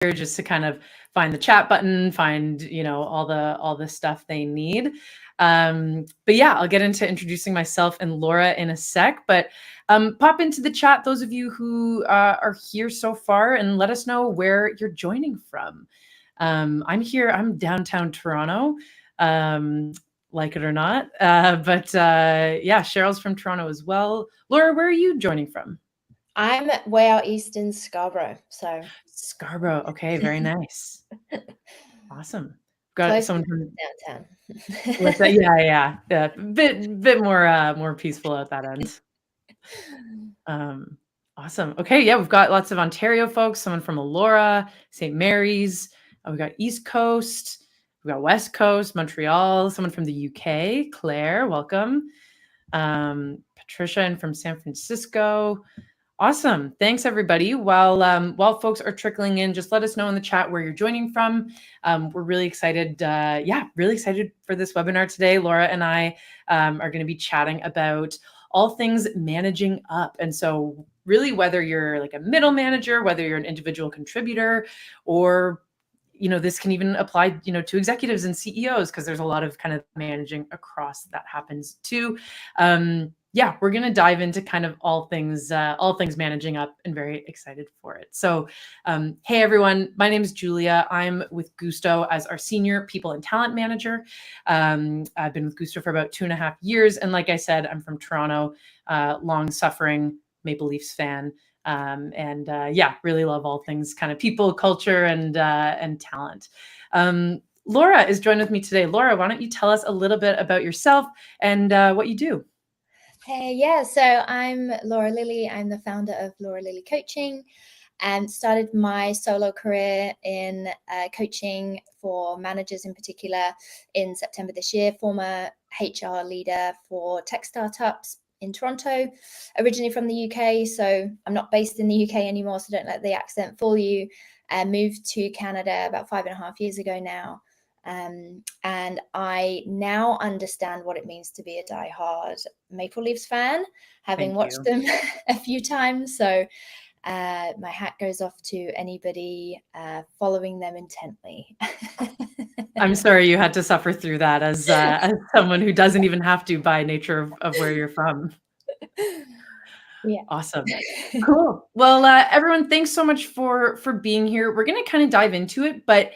just to kind of find the chat button, find, all the stuff they need. But yeah, I'll get into introducing myself and Laura in a sec, but pop into the chat, those of you who are here so far, and let us know where you're joining from. I'm downtown Toronto, like it or not. But yeah, Cheryl's from Toronto as well. Laura, where are you joining from? I'm way out east in Scarborough. So Scarborough. Okay, very nice. Awesome. Got close someone to from downtown. what's that? Yeah. Bit more peaceful at that end. Awesome. Okay, yeah, we've got lots of Ontario folks, someone from Elora, St. Mary's. We've got East Coast. We've got West Coast, Montreal, someone from the UK, Claire, welcome. Patricia and from San Francisco. Awesome. Thanks, everybody. While folks are trickling in, just let us know in the chat where you're joining from. We're really excited. Really excited for this webinar today. Laura and I are going to be chatting about all things managing up. And so really, whether you're like a middle manager, whether you're an individual contributor, or this can even apply, to executives and CEOs, because there's a lot of kind of managing across that happens too. Yeah, we're going to dive into kind of all things managing up, and very excited for it. So, hey everyone, my name is Julia. I'm with Guusto as our senior people and talent manager. I've been with Guusto for about 2.5 years. And like I said, I'm from Toronto, long suffering Maple Leafs fan. Really love all things kind of people, culture, and talent. Laura is joined with me today. Laura, why don't you tell us a little bit about yourself and what you do? Hey, yeah, so I'm Laura Lillie. I'm the founder of Laura Lillie Coaching, and started my solo career in coaching for managers in particular in September this year. Former HR leader for tech startups in Toronto, originally from the UK. So I'm not based in the UK anymore, so don't let the accent fool you. Moved to Canada about 5.5 years ago now. And I now understand what it means to be a diehard Maple Leafs fan, having watched them a few times. So my hat goes off to anybody following them intently. I'm sorry you had to suffer through that as someone who doesn't even have to by nature of where you're from. Yeah. Awesome. Cool. Well, everyone, thanks so much for being here. We're going to kind of dive into it, but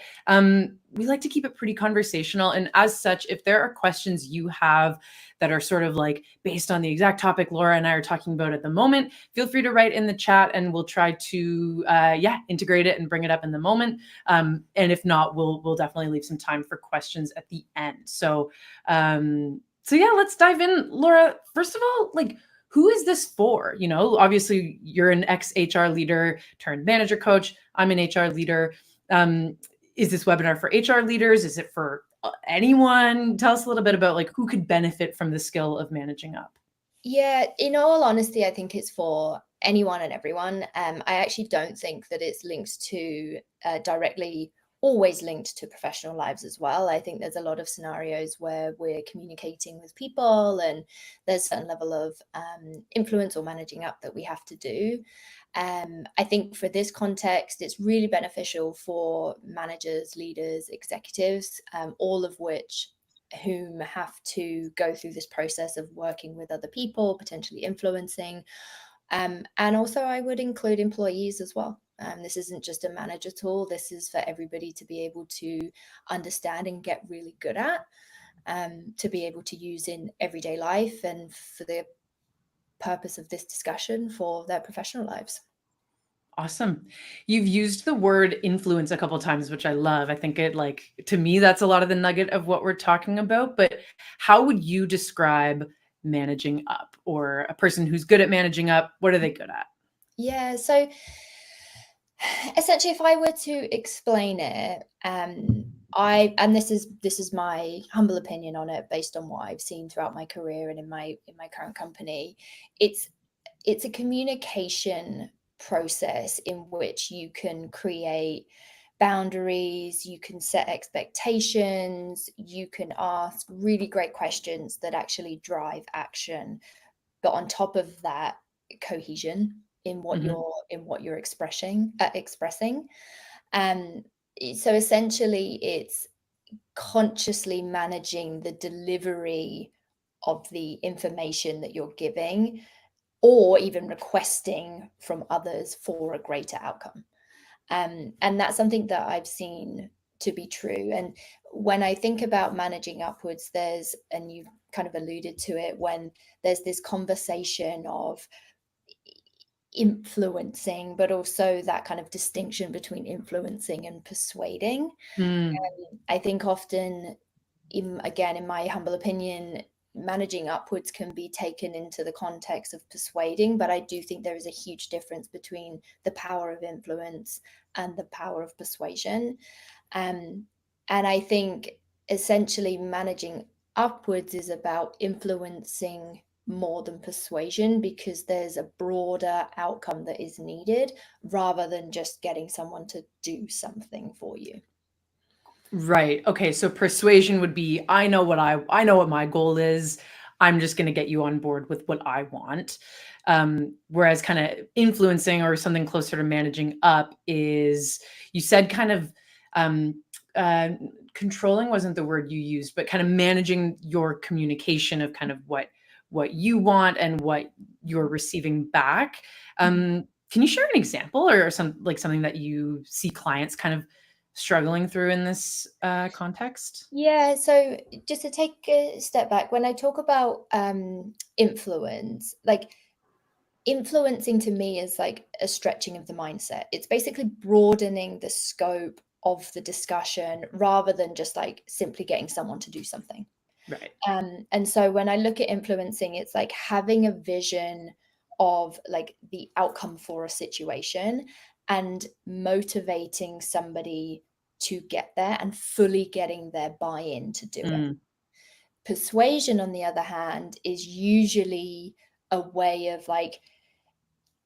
we like to keep it pretty conversational. And as such, if there are questions you have that are sort of like based on the exact topic Laura and I are talking about at the moment, feel free to write in the chat and we'll try to integrate it and bring it up in the moment. And if not, we'll definitely leave some time for questions at the end. So let's dive in. Laura, first of all, who is this for? Obviously you're an ex-HR leader turned manager coach. I'm an HR leader. Is this webinar for HR leaders? Is it for anyone? Tell us a little bit about who could benefit from the skill of managing up. Yeah, in all honesty, I think it's for anyone and everyone. I actually don't think that it's linked to directly always linked to professional lives as well. I think there's a lot of scenarios where we're communicating with people and there's a certain level of influence or managing up that we have to do. I think for this context, it's really beneficial for managers, leaders, executives, all of whom have to go through this process of working with other people, potentially influencing. And also I would include employees as well. This isn't just a manager tool. This is for everybody to be able to understand and get really good at, to be able to use in everyday life and for the purpose of this discussion for their professional lives. Awesome. You've used the word influence a couple of times, which I love. I think it to me, that's a lot of the nugget of what we're talking about. But how would you describe managing up, or a person who's good at managing up? What are they good at? Yeah. So essentially, if I were to explain it, this is my humble opinion on it based on what I've seen throughout my career and in my current company. It's a communication process in which you can create boundaries, you can set expectations, you can ask really great questions that actually drive action. But on top of that, cohesion in what you're expressing. So essentially, it's consciously managing the delivery of the information that you're giving, or even requesting from others for a greater outcome. And that's something that I've seen to be true. And when I think about managing upwards, and you've kind of alluded to it, when there's this conversation of influencing, but also that kind of distinction between influencing and persuading. Mm, I think often, again, in my humble opinion, managing upwards can be taken into the context of persuading, but I do think there is a huge difference between the power of influence and the power of persuasion. Um, and I think essentially managing upwards is about influencing more than persuasion, because there's a broader outcome that is needed rather than just getting someone to do something for you. right. Okay. So persuasion would be, I know what my goal is. I'm just going to get you on board with what I want. Whereas kind of influencing or something closer to managing up is, you said kind of, um, uh, controlling wasn't the word you used, but kind of managing your communication of kind of what you want and what you're receiving back. Can you share an example or something that you see clients kind of struggling through in this context? Yeah, so just to take a step back, when I talk about influence, like influencing to me is like a stretching of the mindset. It's basically broadening the scope of the discussion rather than just like simply getting someone to do something. Right. And so when I look at influencing, it's like having a vision of like the outcome for a situation and motivating somebody to get there and fully getting their buy-in to do it. Mm, Persuasion, on the other hand, is usually a way of like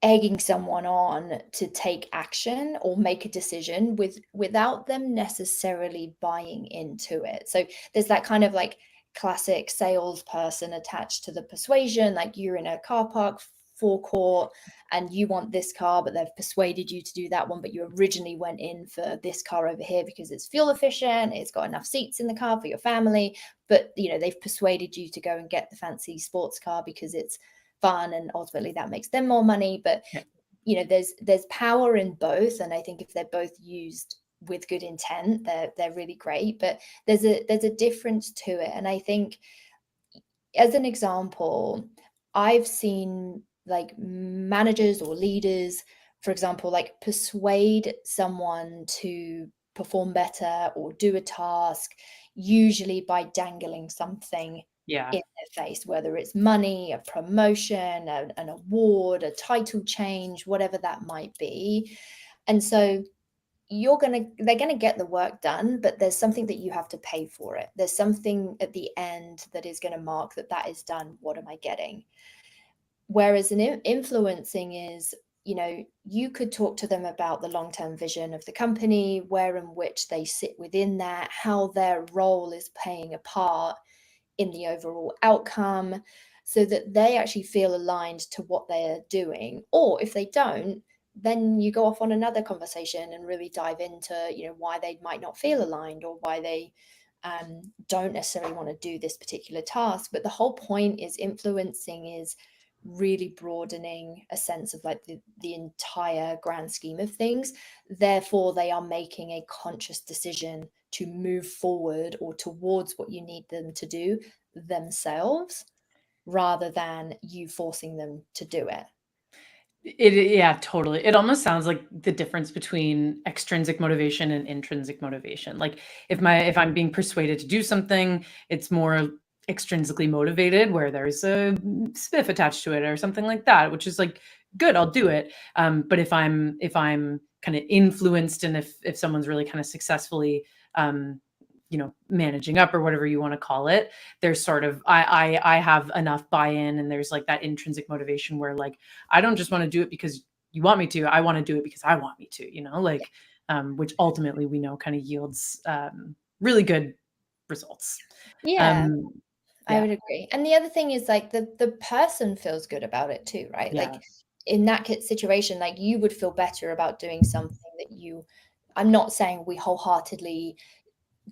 egging someone on to take action or make a decision without them necessarily buying into it. So there's that kind of like classic salesperson attached to the persuasion, like you're in a car park forecourt and you want this car, but they've persuaded you to do that one, but you originally went in for this car over here because it's fuel efficient, it's got enough seats in the car for your family, but they've persuaded you to go and get the fancy sports car because it's fun and ultimately that makes them more money. But yeah. there's power in both, and I think if they're both used with good intent, they're really great. But there's a difference to it, and I think, as an example, I've seen like managers or leaders, for example, like persuade someone to perform better or do a task, usually by dangling something Yeah. in their face, whether it's money, a promotion, an award, a title change, whatever that might be. And so they're gonna get the work done, but there's something that you have to pay for it. There's something at the end that is going to mark that is done. What am I getting? Whereas influencing is, you could talk to them about the long-term vision of the company, where in which they sit within that, how their role is playing a part in the overall outcome, so that they actually feel aligned to what they're doing. Or if they don't, then you go off on another conversation and really dive into why they might not feel aligned, or why they don't necessarily want to do this particular task. But the whole point is influencing is really broadening a sense of like the entire grand scheme of things. Therefore, they are making a conscious decision to move forward or towards what you need them to do themselves, rather than you forcing them to do it. Yeah, totally. It almost sounds like the difference between extrinsic motivation and intrinsic motivation. Like if I'm being persuaded to do something, it's more extrinsically motivated where there's a spiff attached to it or something like that, which is like good, I'll do it. But if I'm kind of influenced, and if someone's really kind of successfully managing up or whatever you want to call it, there's sort of I have enough buy-in, and there's like that intrinsic motivation where like I don't just want to do it because you want me to, I want to do it because I want me to, like which ultimately we know kind of yields really good results. Yeah, um I yeah, would agree. And the other thing is like the person feels good about it too, right? yeah, Like in that situation, like you would feel better about doing something that you I'm not saying we wholeheartedly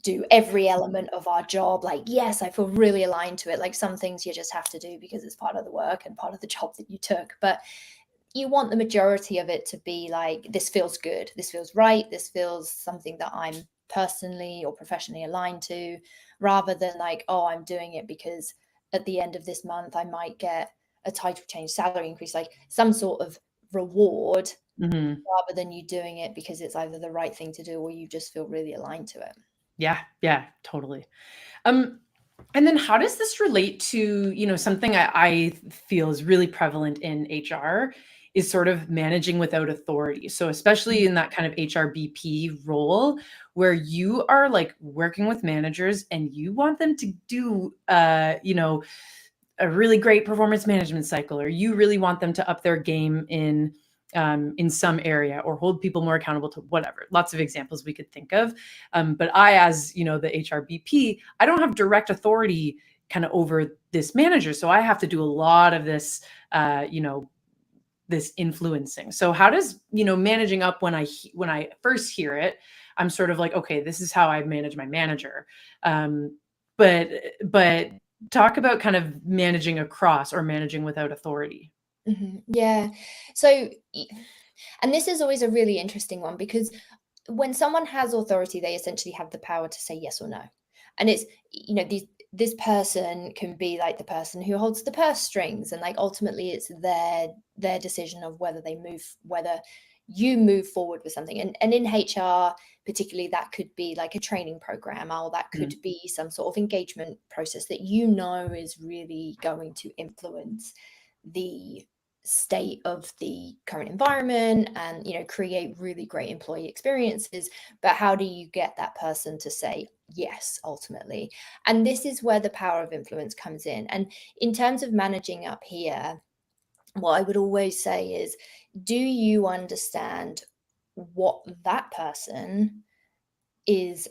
do every element of our job. Like, yes, I feel really aligned to it. Like some things you just have to do because it's part of the work and part of the job that you took. But you want the majority of it to be like, this feels good, this feels right, this feels something that I'm personally or professionally aligned to, rather than like, oh, I'm doing it because at the end of this month I might get a title change, salary increase, like some sort of reward, rather than you doing it because it's either the right thing to do or you just feel really aligned to it. Yeah, totally. And then how does this relate to, something I feel is really prevalent in HR is sort of managing without authority. So especially in that kind of HRBP role where you are like working with managers and you want them to do, a really great performance management cycle, or you really want them to up their game in some area or hold people more accountable to whatever. Lots of examples we could think of. But I, as the HRBP, I don't have direct authority kind of over this manager. So I have to do a lot of this, this influencing. So how does, managing up, when I first hear it, I'm sort of like, okay, this is how I manage my manager. But talk about kind of managing across or managing without authority. Yeah. So, and this is always a really interesting one, because when someone has authority, they essentially have the power to say yes or no. And it's, this person can be like the person who holds the purse strings, and like ultimately it's their decision of whether you move forward with something. And in HR particularly, that could be like a training program, or that could be some sort of engagement process that is really going to influence the state of the current environment and create really great employee experiences. But how do you get that person to say yes ultimately? And this is where the power of influence comes in. And in terms of managing up here, what I would always say is, do you understand what that person is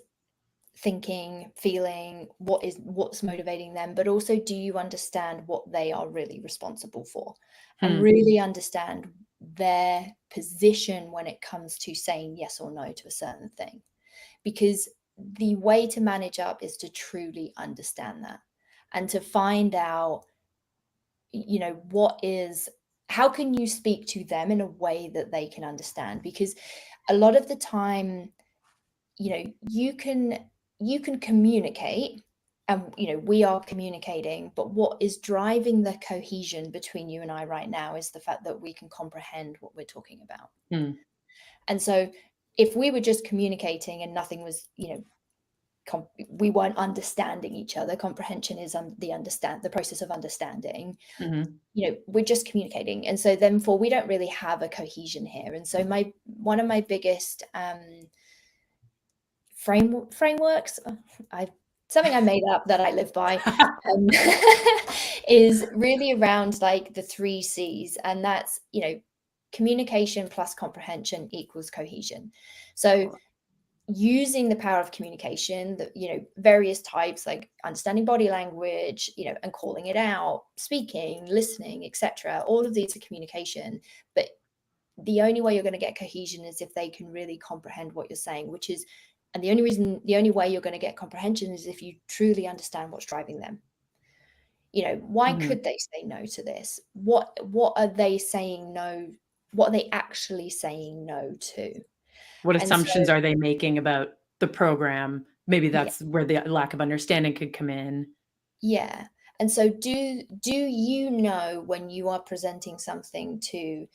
thinking, feeling, what's motivating them? But also, do you understand what they are really responsible for, and really understand their position when it comes to saying yes or no to a certain thing? Because the way to manage up is to truly understand that, and to find out, how can you speak to them in a way that they can understand? Because a lot of the time, you can communicate, and we are communicating, but what is driving the cohesion between you and I right now is the fact that we can comprehend what we're talking about. And so if we were just communicating and nothing was, we weren't understanding each other. Comprehension is the process of understanding. We're just communicating, and so therefore we don't really have a cohesion here. And so one of my biggest frameworks, something I made up that I live by, is really around like the 3 C's, and that's communication plus comprehension equals cohesion. So using the power of communication, various types, like understanding body language, and calling it out, speaking, listening, etc. All of these are communication, but the only way you're going to get cohesion is if they can really comprehend what you're saying, and the only way you're going to get comprehension is if you truly understand what's driving them. Why could they say no to this? What are they saying no? What are they actually saying no to? What assumptions are they making about the program? Maybe that's where the lack of understanding could come in. Yeah. And so do you know, when you are presenting something to,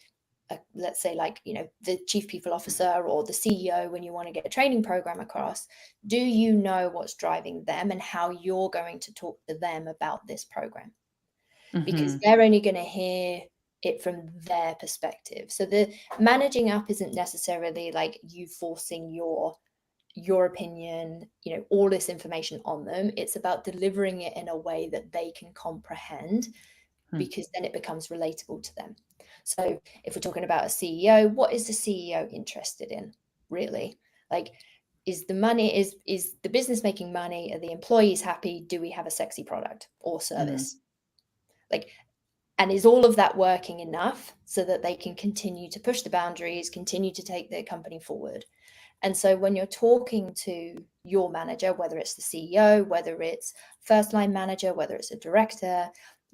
let's say, like, the chief people officer or the CEO, when you want to get a training program across, do you know what's driving them and how you're going to talk to them about this program? Because they're only going to hear it from their perspective. So the managing up isn't necessarily like you forcing your opinion, all this information on them. It's about delivering it in a way that they can comprehend, because then it becomes relatable to them. So if we're talking about a CEO, what is the CEO interested in, really? Like, is the business making money? Are the employees happy? Do we have a sexy product or service? Like, and is all of that working enough so that they can continue to push the boundaries, continue to take their company forward? And so when you're talking to your manager, whether it's the CEO, whether it's first line manager, whether it's a director,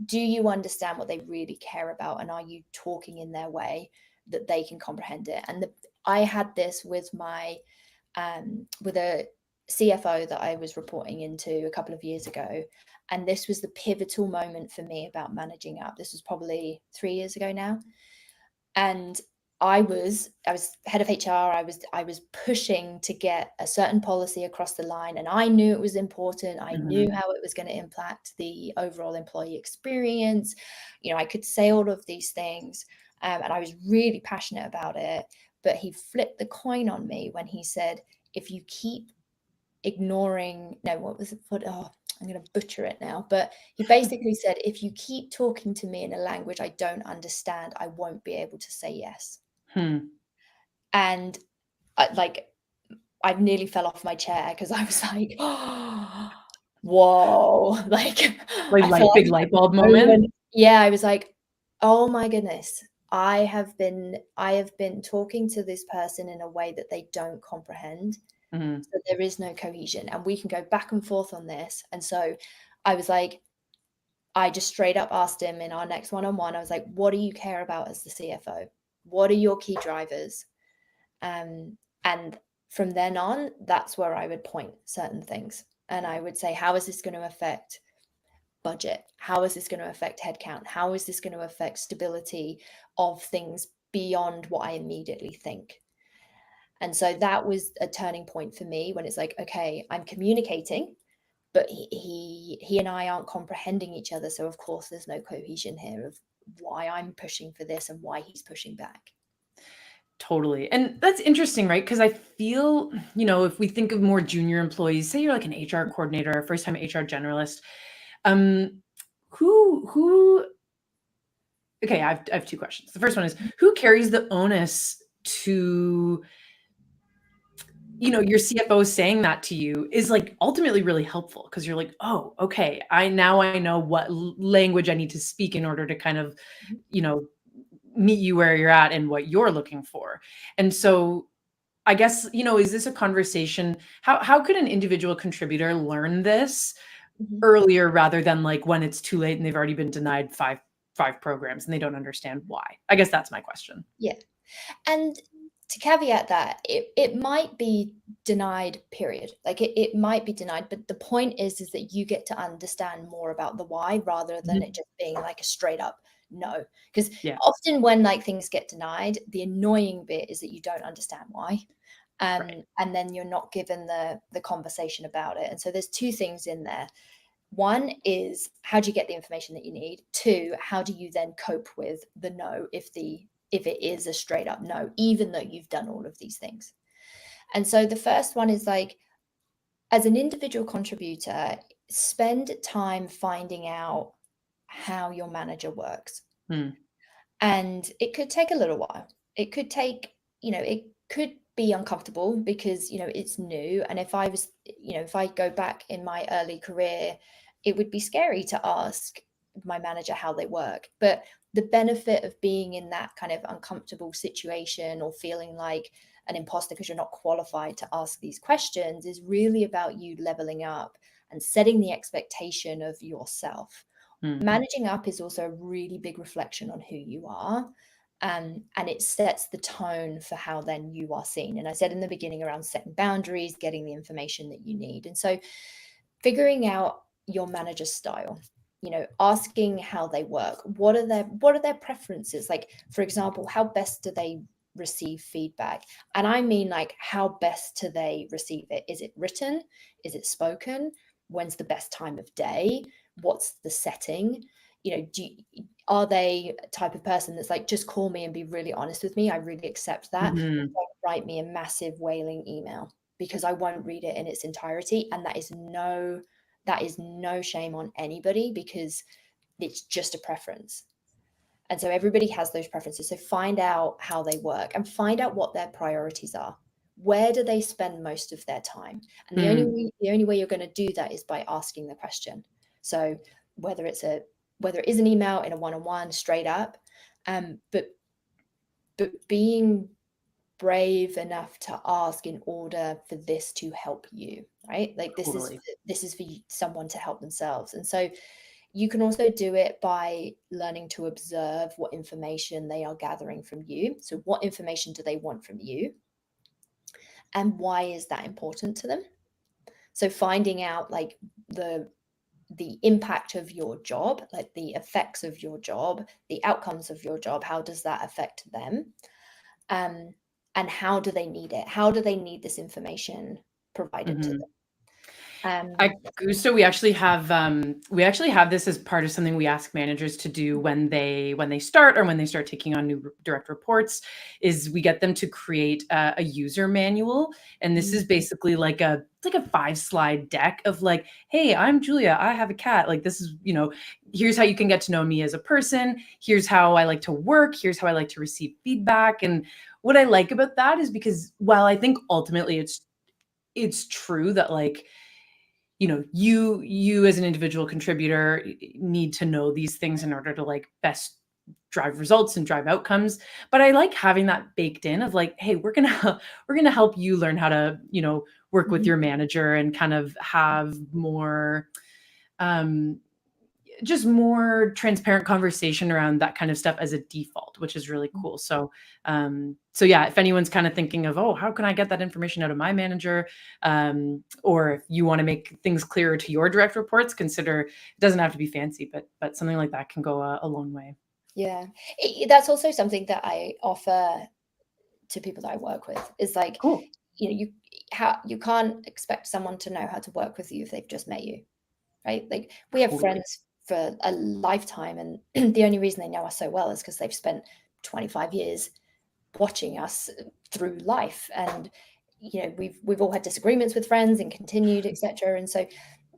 do you understand what they really care about? And are you talking in their way that they can comprehend it? And I had this with with a CFO that I was reporting into a couple of years ago. And this was the pivotal moment for me about managing up. This was probably 3 years ago now. And I was head of HR. I was pushing to get a certain policy across the line, and I knew it was important. I knew how it was going to impact the overall employee experience. I could say all of these things, and I was really passionate about it. But he flipped the coin on me when he said, "If you keep ignoring, no, what was it? Oh, I'm going to butcher it now, but he basically said, if you keep talking to me in a language I don't understand, I won't be able to say yes." And I nearly fell off my chair because I was like, oh, whoa, like I felt big light bulb moment. Yeah, I was like, oh my goodness, I have been talking to this person in a way that they don't comprehend. So there is no cohesion, and we can go back and forth on this. And so I was like, I just straight up asked him in our next one-on-one, I was like, what do you care about as the CFO? What are your key drivers? And from then on, that's where I would point certain things. And I would say, how is this going to affect budget? How is this going to affect headcount? How is this going to affect stability of things beyond what I immediately think? And so that was a turning point for me when it's like, okay, I'm communicating, but he and I aren't comprehending each other. So of course there's no cohesion here of why I'm pushing for this and why he's pushing back. Totally. And that's interesting, right? Because I feel, if we think of more junior employees, say you're like an HR coordinator, a first-time HR generalist, who okay, I have two questions. The first one is, who carries the onus to, your CFO saying that to you is like ultimately really helpful because you're like, oh, okay, I know what language I need to speak in order to kind of, meet you where you're at and what you're looking for. And so I guess, is this a conversation? How could an individual contributor learn this earlier rather than like when it's too late and they've already been denied five programs and they don't understand why? I guess that's my question. Yeah. And to caveat that, it might be denied, period. Like it might be denied, but the point is that you get to understand more about the why rather than it just being like a straight up no. Because often when like things get denied, the annoying bit is that you don't understand why. Right. And then you're not given the conversation about it. And so there's two things in there. One is, how do you get the information that you need? Two, how do you then cope with the no if it is a straight up no, even though you've done all of these things? And so the first one is like, as an individual contributor, spend time finding out how your manager works. And it could take a little while. It could take, it could be uncomfortable because, it's new. And if I go back in my early career, it would be scary to ask my manager how they work. But the benefit of being in that kind of uncomfortable situation or feeling like an imposter because you're not qualified to ask these questions is really about you leveling up and setting the expectation of yourself. Managing up is also a really big reflection on who you are. And it sets the tone for how then you are seen. And I said in the beginning around setting boundaries, getting the information that you need. And so figuring out your manager's style, asking how they work. What are their preferences? Like, for example, how best do they receive feedback? And I mean, like, how best do they receive it? Is it written? Is it spoken? When's the best time of day? What's the setting? Are they a type of person that's like, just call me and be really honest with me? I really accept that. Don't write me a massive wailing email because I won't read it in its entirety. And that is no shame on anybody because it's just a preference. And so everybody has those preferences. So find out how they work and find out what their priorities are. Where do they spend most of their time? And the only way you're going to do that is by asking the question. So whether it is an email in a one-on-one straight up, but being brave enough to ask in order for this to help you, right? Like this Totally. is for someone to help themselves. And so you can also do it by learning to observe what information they are gathering from you. So what information do they want from you? And why is that important to them? So finding out like the impact of your job, like the effects of your job, the outcomes of your job, how does that affect them? And how do they need it? How do they need this information provided to Mhm. them? Um, At Guusto, we actually have this as part of something we ask managers to do when they start or when they start taking on new direct reports. Is we get them to create a user manual, and this is basically like a 5 slide deck of like, hey, I'm Julia, I have a cat. Like this is here's how you can get to know me as a person. Here's how I like to work. Here's how I like to receive feedback. And what I like about that is because while I think ultimately it's true that like you as an individual contributor need to know these things in order to like best drive results and drive outcomes, but I like having that baked in of like, hey, we're gonna help you learn how to work with mhm. your manager and kind of have more um just more transparent conversation around that kind of stuff as a default, which is really cool. So, so yeah, if anyone's kind of thinking of, oh, how can I get that information out of my manager? Or if you want to make things clearer to your direct reports, consider it doesn't have to be fancy, but something like that can go a long way. Yeah. That's also something that I offer to people that I work with is like, Cool. you can't expect someone to know how to work with you if they've just met you, right? Like we have Totally. friends for a lifetime, and the only reason they know us so well is because they've spent 25 years watching us through life. And we've all had disagreements with friends and continued, etc. And so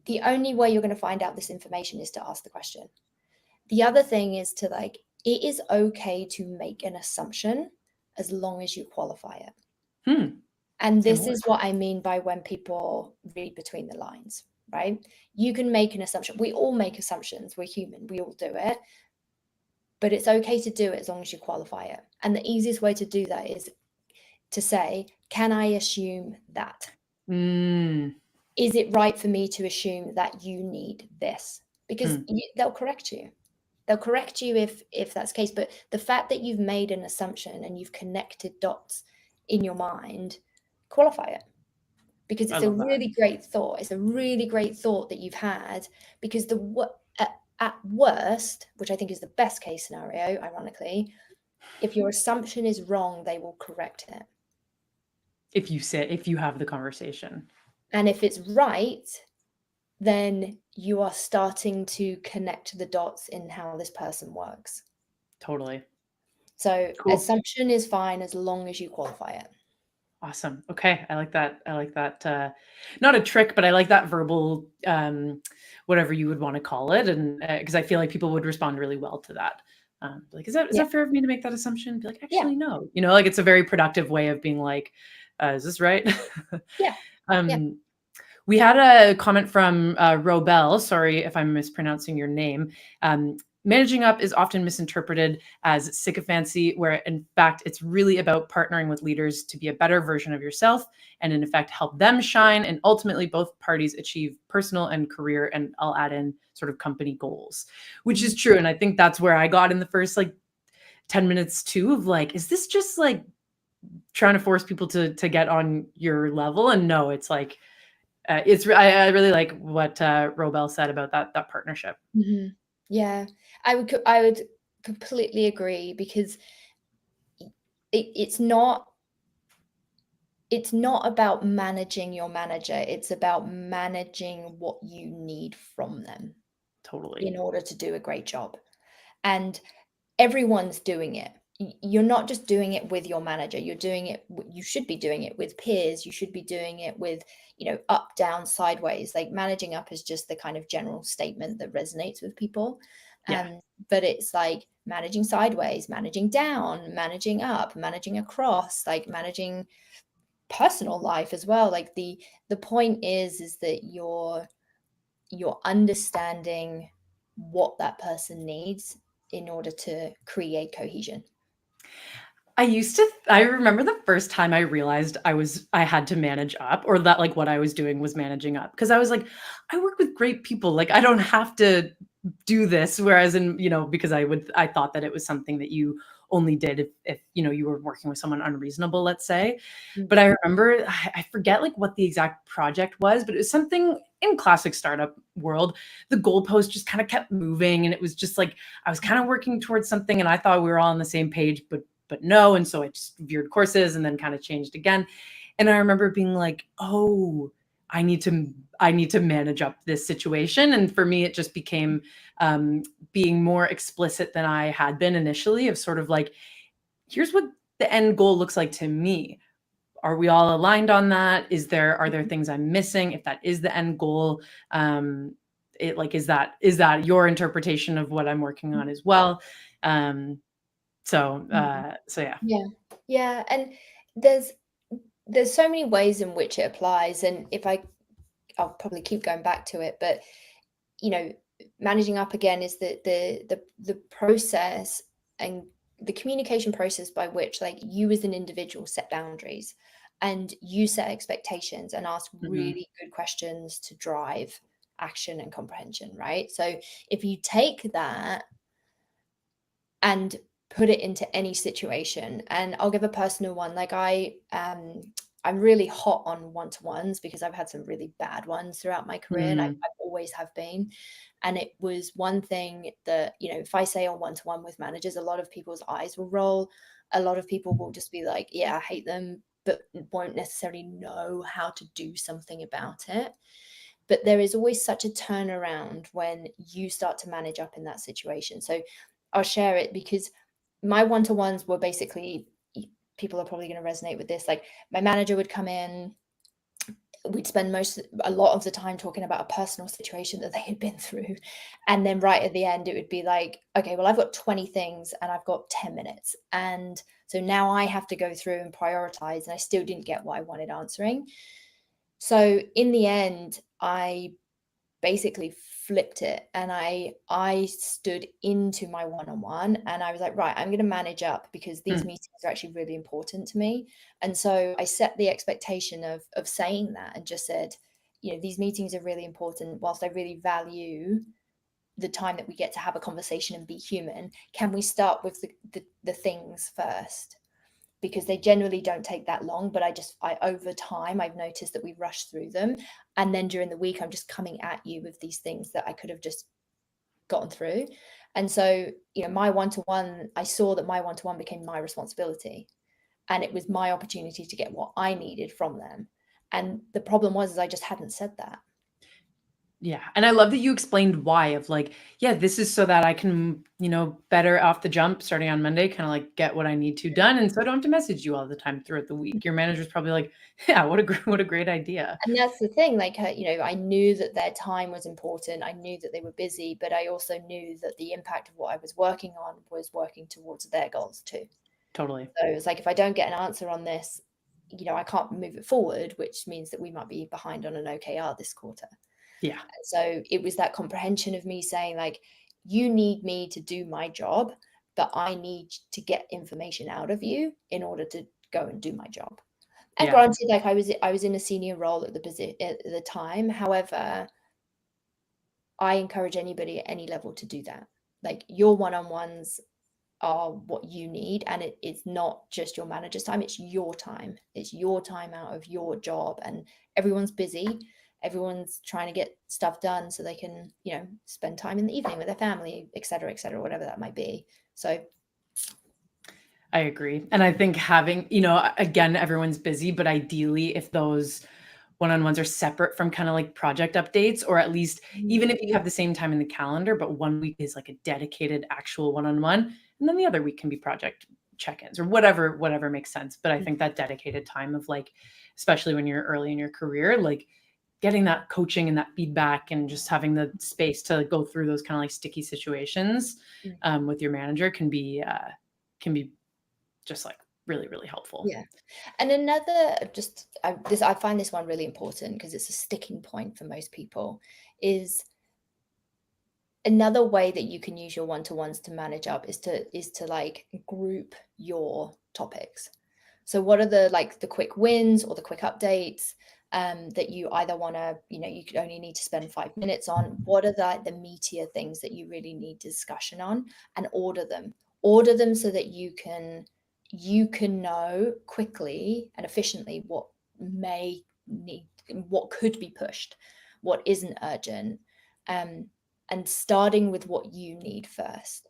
the only way you're going to find out this information is to ask the question. The other thing is to like, it is okay to make an assumption as long as you qualify it. Hmm. And Say this more. is what I mean by when people read between the lines, right? You can make an assumption. We all make assumptions. We're human. We all do it. But it's okay to do it as long as you qualify it. And the easiest way to do that is to say, can I assume that? Mm. Is it right for me to assume that you need this? Because Hmm. they'll correct you. They'll correct you if that's the case. But the fact that you've made an assumption and you've connected dots in your mind, qualify it. Because I it's a love that. really great thought. It's a really great thought that you've had. Because at worst, which I think is the best case scenario, ironically, if your assumption is wrong, they will correct it. If you have the conversation. And if it's right, then you are starting to connect the dots in how this person works. Totally. So Cool. assumption is fine as long as you qualify it. Awesome. Okay. I like that. I like that. Not a trick, but I like that verbal, whatever you would want to call it. And because I feel like people would respond really well to that. Like, is Yeah. that fair of me to make that assumption? Be like, Yeah. actually, no. Like it's a very productive way of being like, is this right? Yeah. Yeah. um, we had a comment from Robel. Sorry if I'm mispronouncing your name. Managing up is often misinterpreted as sycophancy, where in fact it's really about partnering with leaders to be a better version of yourself and in effect help them shine and ultimately both parties achieve personal and career, and I'll add in sort of company goals, which Mhm. is true. And I think that's where I got in the first like 10 minutes too of like, is this just like trying to force people to get on your level? And no, it's like I really like what Robel said about that partnership. Mhm. Yeah. I would completely agree because it's not about managing your manager. It's about managing what you need from them Totally. in order to do a great job. And everyone's doing it. You're not just doing it with your manager. You're doing it. You should be doing it with peers. You should be doing it with, up, down, sideways. Like managing up is just the kind of general statement that resonates with people. Yeah. But it's like managing sideways, managing down, managing up, managing across, like managing personal life as well. Like the point is that you're understanding what that person needs in order to create cohesion. I remember the first time I realized I had to manage up, or that like what I was doing was managing up, because I was like, I work with great people. Like I don't have to do this. Whereas because I thought that it was something that you only did if you were working with someone unreasonable, let's say. But I remember, I forget like what the exact project was, but it was something in classic startup world. The goalpost just kind of kept moving, and it was just like I was kind of working towards something, and I thought we were all on the same page, but no. And so I just veered courses and then kind of changed again. And I remember being like, oh, I need to manage up this situation. And for me, it just became being more explicit than I had been initially, of sort of like, here's what the end goal looks like to me. Are we all aligned on that? Are there things I'm missing? If that is the end goal, is that your interpretation of what I'm working on as well? So yeah. Yeah. And there's so many ways in which it applies. And I'll probably keep going back to it, but managing up again is the process and the communication process by which like you as an individual set boundaries and you set expectations and ask really good questions to drive action and comprehension, right? So if you take that and put it into any situation, and I'll give a personal one, like I'm really hot on one-to-ones because I've had some really bad ones throughout my career, and I always have been. And it was one thing that, if I say on one-to-one with managers, a lot of people's eyes will roll. A lot of people will just be like, yeah, I hate them, but won't necessarily know how to do something about it. But there is always such a turnaround when you start to manage up in that situation. So I'll share it because my one-to-ones were basically, people are probably going to resonate with this. Like my manager would come in, we'd spend a lot of the time talking about a personal situation that they had been through. And then right at the end, it would be like, okay, well, I've got 20 things and I've got 10 minutes. And so now I have to go through and prioritize, and I still didn't get what I wanted answering. So in the end, I basically flipped it, and I stood into my one-on-one, and I was like, right, I'm going to manage up because these meetings are actually really important to me. And so I set the expectation of saying that, and just said, these meetings are really important. Whilst I really value the time that we get to have a conversation and be human, can we start with the things first? Because they generally don't take that long, but I over time, I've noticed that we rush through them. And then during the week, I'm just coming at you with these things that I could have just gotten through. And so, my one-to-one, I saw that my one-to-one became my responsibility, and it was my opportunity to get what I needed from them. And the problem was, I just hadn't said that. Yeah. And I love that you explained why, of like, yeah, this is so that I can, better off the jump starting on Monday, kind of like get what I need to done. And so I don't have to message you all the time throughout the week. Your manager's probably like, yeah, what a great idea. And that's the thing, like, I knew that their time was important. I knew that they were busy, but I also knew that the impact of what I was working on was working towards their goals too. Totally. So it's like, if I don't get an answer on this, I can't move it forward, which means that we might be behind on an OKR this quarter. Yeah. So it was that comprehension of me saying, like, you need me to do my job, but I need to get information out of you in order to go and do my job. And granted, like I was in a senior role at the time. However, I encourage anybody at any level to do that. Like, your one-on-ones are what you need, and it's not just your manager's time, it's your time. It's your time out of your job, and everyone's busy. Everyone's trying to get stuff done so they can, spend time in the evening with their family, et cetera, whatever that might be. So I agree. And I think having, again, everyone's busy, but ideally if those one-on-ones are separate from kind of like project updates, or at least even if you have the same time in the calendar, but one week is like a dedicated actual one-on-one, and then the other week can be project check-ins or whatever makes sense. But I think that dedicated time of like, especially when you're early in your career, like getting that coaching and that feedback and just having the space to go through those kind of like sticky situations with your manager can be just like really, really helpful. Yeah. And another, I find this one really important because it's a sticking point for most people, is another way that you can use your one-to-ones to manage up is to like group your topics. So what are the quick wins or the quick updates that you either want to, you could only need to spend 5 minutes on? What are the meatier things that you really need discussion on, and order them so that you can know quickly and efficiently what could be pushed, what isn't urgent, and starting with what you need first,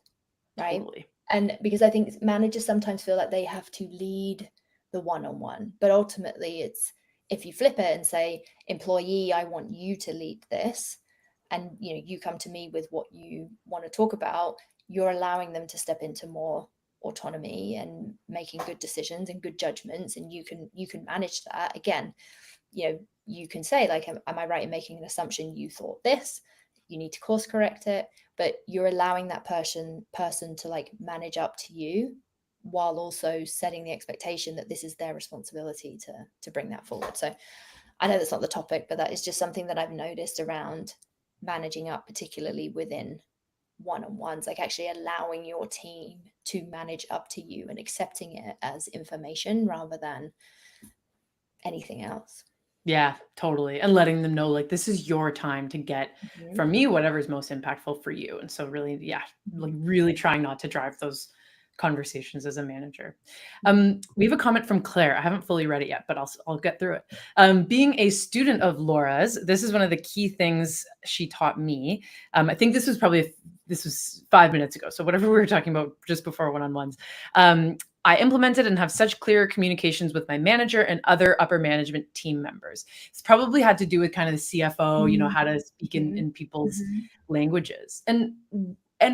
right? Totally. And because I think managers sometimes feel like they have to lead the one-on-one, but ultimately it's, if you flip it and say, employee, I want you to lead this, and you come to me with what you want to talk about, you're allowing them to step into more autonomy and making good decisions and good judgments, and you can manage that. Again, you can say, like, am I right in making an assumption you thought this? You need to course correct it, but you're allowing that person to like manage up to you, while also setting the expectation that this is their responsibility to bring that forward. So I know that's not the topic, but that is just something that I've noticed around managing up, particularly within one-on-ones, like actually allowing your team to manage up to you and accepting it as information rather than anything else. Yeah, totally. And letting them know, like, this is your time to get from me whatever's most impactful for you. And so really, yeah, like really trying not to drive those conversations as a manager. We have a comment from Claire. I haven't fully read it yet, but I'll get through it. Being a student of Laura's, this is one of the key things she taught me. I think this was 5 minutes ago. So whatever we were talking about just before one-on-ones. I implemented and have such clear communications with my manager and other upper management team members. It's probably had to do with kind of the CFO, how to speak in people's languages. And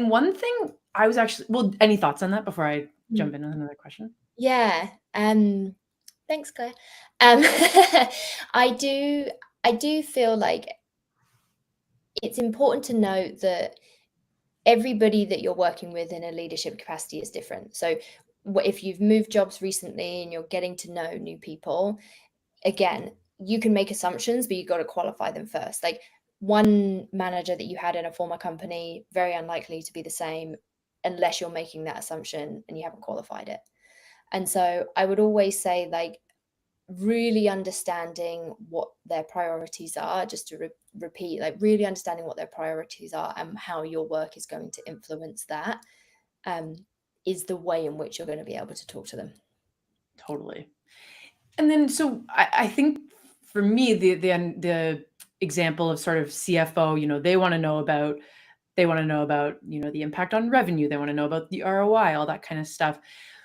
one thing I was actually, well, any thoughts on that before I jump in on another question? Yeah. Thanks, Claire. I do feel like it's important to note that everybody that you're working with in a leadership capacity is different. So if you've moved jobs recently and you're getting to know new people, again, you can make assumptions, but you've got to qualify them first. Like, one manager that you had in a former company, very unlikely to be the same unless you're making that assumption and you haven't qualified it. And so I would always say, like, really understanding what their priorities are, just to repeat, like really understanding what their priorities are and how your work is going to influence that, is the way in which you're going to be able to talk to them. Totally. And then, so I think for me, the example of sort of CFO, they want to know about, the impact on revenue. They want to know about the ROI, all that kind of stuff.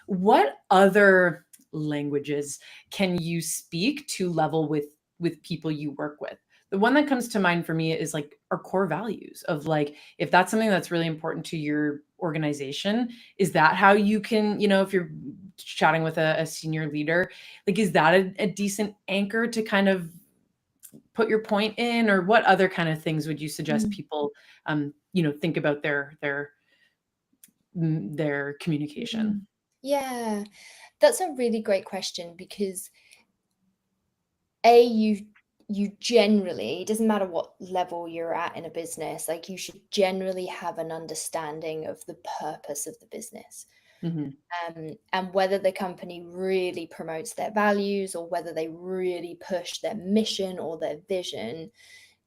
What other languages can you speak to level with people you work with? The one that comes to mind for me is like our core values of, like, if that's something that's really important to your organization, is that how you can, if you're chatting with a senior leader, like, is that a decent anchor to kind of put your point in? Or what other kind of things would you suggest people, think about their communication? Yeah, that's a really great question, because you generally, it doesn't matter what level you're at in a business, like, you should generally have an understanding of the purpose of the business. And whether the company really promotes their values or whether they really push their mission or their vision,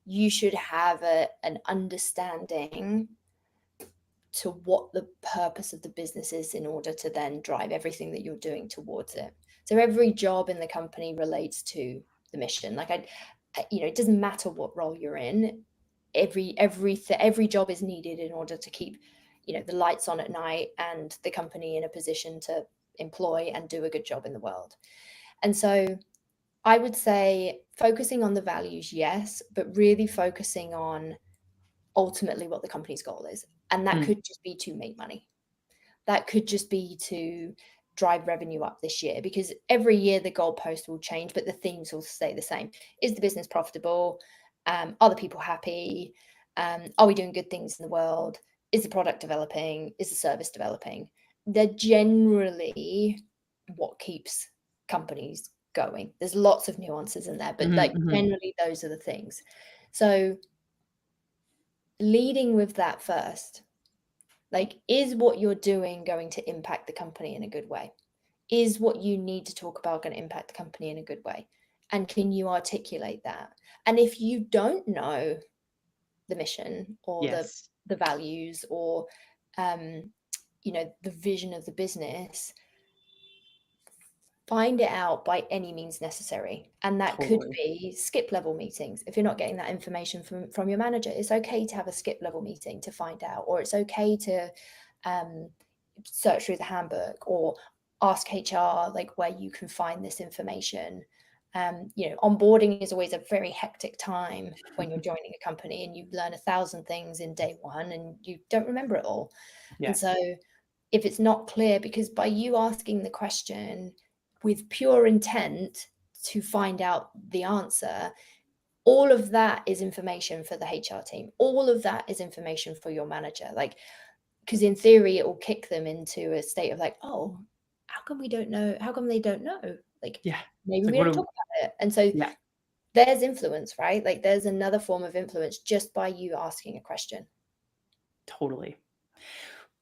you should have an understanding to what the purpose of the business is in order to then drive everything that you're doing towards it. So every job in the company relates to the mission. Like, it doesn't matter what role you're in. Every job is needed in order to keep, the lights on at night and the company in a position to employ and do a good job in the world. And so I would say focusing on the values, yes, but really focusing on ultimately what the company's goal is. And that could just be to make money. That could just be to drive revenue up this year, because every year the goalpost will change, but the themes will stay the same. Is the business profitable? Are the people happy? Are we doing good things in the world? Is the product developing? Is the service developing? They're generally what keeps companies going. There's lots of nuances in there, but like generally those are the things. So leading with that first. Like, is what you're doing going to impact the company in a good way? Is what you need to talk about going to impact the company in a good way? And can you articulate that? And if you don't know the mission or Yes. the values or the vision of the business, find it out by any means necessary. And that could Totally. be skip level meetings. If you're not getting that information from your manager, it's okay to have a skip level meeting to find out, or it's okay to search through the handbook or ask HR like where you can find this information. Onboarding is always a very hectic time when you're joining a company, and you learn 1,000 things in day one and you don't remember it all. Yeah. And so if it's not clear, because by you asking the question with pure intent to find out the answer, all of that is information for the HR team. All of that is information for your manager. Like, because in theory, it will kick them into a state of like, oh, how come we don't know? How come they don't know? Like, Yeah. maybe Like, we don't talk about it. And so yeah, there's influence, right? Like, there's another form of influence just by you asking a question. totally.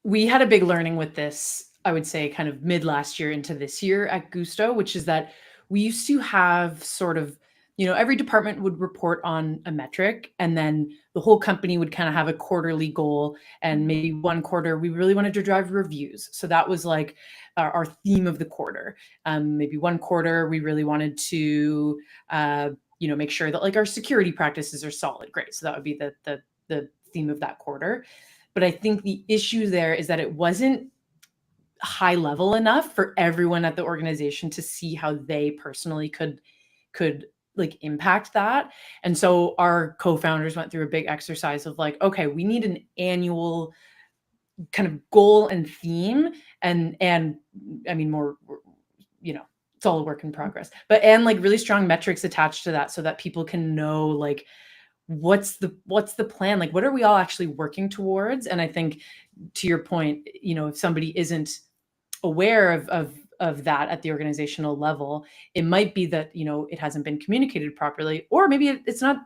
We had a big learning with this, I would say, kind of mid last year into this year at Guusto, which is that we used to have sort of, every department would report on a metric, and then the whole company would kind of have a quarterly goal. And maybe one quarter, we really wanted to drive reviews. So that was like our theme of the quarter. Maybe one quarter, we really wanted to, make sure that like our security practices are solid. Great. So that would be the theme of that quarter. But I think the issue there is that it wasn't high level enough for everyone at the organization to see how they personally could like impact that. And so our co-founders went through a big exercise of like, okay, we need an annual kind of goal and theme, and I mean more, it's all a work in progress, and like really strong metrics attached to that so that people can know like what's the plan, like what are we all actually working towards. And I think to your point, if somebody isn't aware of that at the organizational level, it might be that it hasn't been communicated properly, or maybe it's not